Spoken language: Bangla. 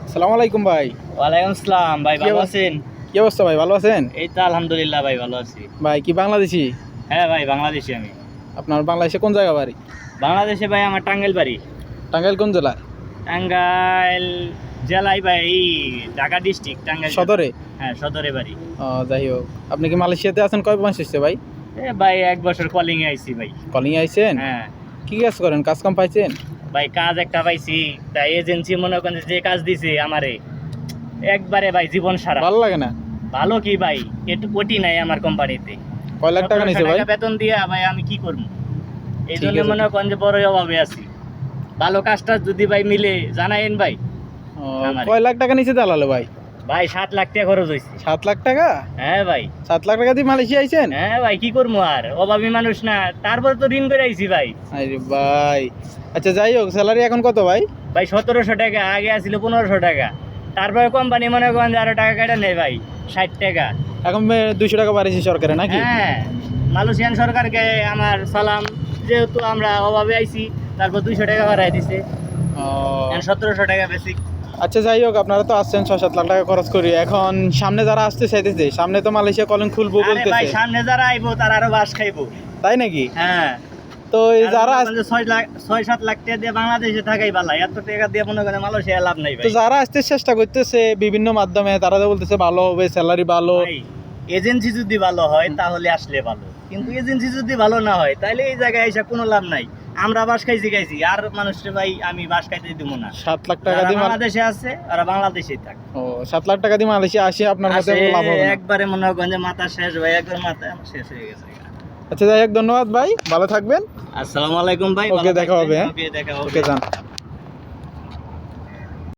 আসসালামু আলাইকুম ভাই। ওয়ালাইকুম আসসালাম ভাই, কি ভালো অবস্থা? আছেন? কি অবস্থা ভাই, ভালো আছেন? এই তো আলহামদুলিল্লাহ ভাই, ভালো আছি। ভাই কি বাংলাদেশি? হ্যাঁ ভাই, বাংলাদেশি আমি। আপনার বাংলাদেশে কোন জায়গা বাড়ি? বাংলাদেশে ভাই আমার টাঙ্গাইল বাড়ি। টাঙ্গাইল কোন জেলা? টাঙ্গাইল জেলায় ভাই, এই ঢাকা ডিস্ট্রিক্ট, টাঙ্গাইল জেলা। সদরে? হ্যাঁ, সদরে বাড়ি। যাই হোক, আপনি কি মালয়েশিয়াতে আছেন কয় মাস এসছে ভাই? ভাই 1 বছর কলিং এ আইছি ভাই। কলিং আইছেন? হ্যাঁ কি কাজ করেন, কাজ কাম পাইছেন? ভাই, কাজ একটা পাইছি, তাই এজেন্সি মনে করেন যে কাজ দিছে আমারে, একবারে ভাই জীবন সারা। ভালো লাগে না? ভালো কি ভাই, একটু কোটি নাই আমার কোম্পানিতে। কয় লাখ টাকা নিছে 1700 ভাই? টাকা বেতন দিয়া ভাই আমি কি করবো, এই ঠিক জন্য আছে। মনে করেন যে বড় অভাবে আছি। ভালো কাজটা যদি ভাই মিলে জানাইন ভাই। আমারে। কয় লাখ টাকা নিছে দালালে ভাই? ভাই 7 লাখ টাকা খরচ হয়েছে। 7 লাখ টাকা? হ্যাঁ ভাই। 7 লাখ টাকা দিয়ে মালয়েশিয়া আইছেন? হ্যাঁ ভাই, কি করবো আর, অভাবী মানুষ না, তারপর তো ঋণ করে আইছি ভাই। আরে ভাই, আচ্ছা যাই হোক, স্যালারি এখন কত ভাই? ভাই 1700 টাকা, আগে আসছিল 1500 টাকা, তারপরে কোম্পানি মনে করেন যে আরো টাকা কেটে নেই ভাই, 60 টাকা। এখন 200 টাকা বাড়িয়েছে সরকারে নাকি? হ্যাঁ, মালয়েশিয়ান সরকারকে আমার সালাম, যেহেতু আমরা অভাবে আইছি, তারপর 200 টাকা বাড়াই দিছে, ও, 1700 টাকা বেসিক। আচ্ছা যাই হোক, আপনারা তো আসছেন 6-7 লাখ টাকা খরচ করি, এখন সামনে যারা আসতে চাইতেছে, সামনে তো মালয়েশিয়া কলিং খুলবো আরে ভাই, বলতেছে, সামনে যারা আইবো তারা আরো বাস খাইবো। তাই নাকি? হ্যাঁ, তো এই যারা 6-7 লাখ টাকা দিয়ে বাংলাদেশে থাকাই ভালো, এত টাকা দিয়ে মনে করেন মালয়েশিয়া লাভ নাই ভাই। তো যারা আসতে চেষ্টা করতেছে বিভিন্ন মাধ্যমে, তারা তো বলতেছে ভালো হবে, স্যালারি ভালো। এজেন্সি যদি ভালো হয় তাহলে আসলে ভালো, কিন্তু এজেন্সি যদি ভালো না হয় তাহলে এই জায়গায় এসে কোনো লাভ নাই। আমরা বাস খাইছি আর মানুষকে ভাই আমি বাস খাইতে দিব না। 7 লাখ টাকা যারা দিয়ে বাংলাদেশে আছে আর বাংলাদেশেই থাকে। 7 লাখ টাকা দিয়ে মালয়েশিয়া আসে, আপনার মতে আসে, লাভ হবে না? একবারে মনে করেন যে মাথা শেষ ভাই, একবার মাথা শেষ হয়ে গেছে। আচ্ছা যাই হোক, ধন্যবাদ ভাই, ভালো থাকবেন। আসসালামু আলাইকুম ভাই, ওকে, দেখা হবে। ওকে, দেখা হবে। ওকে, যান।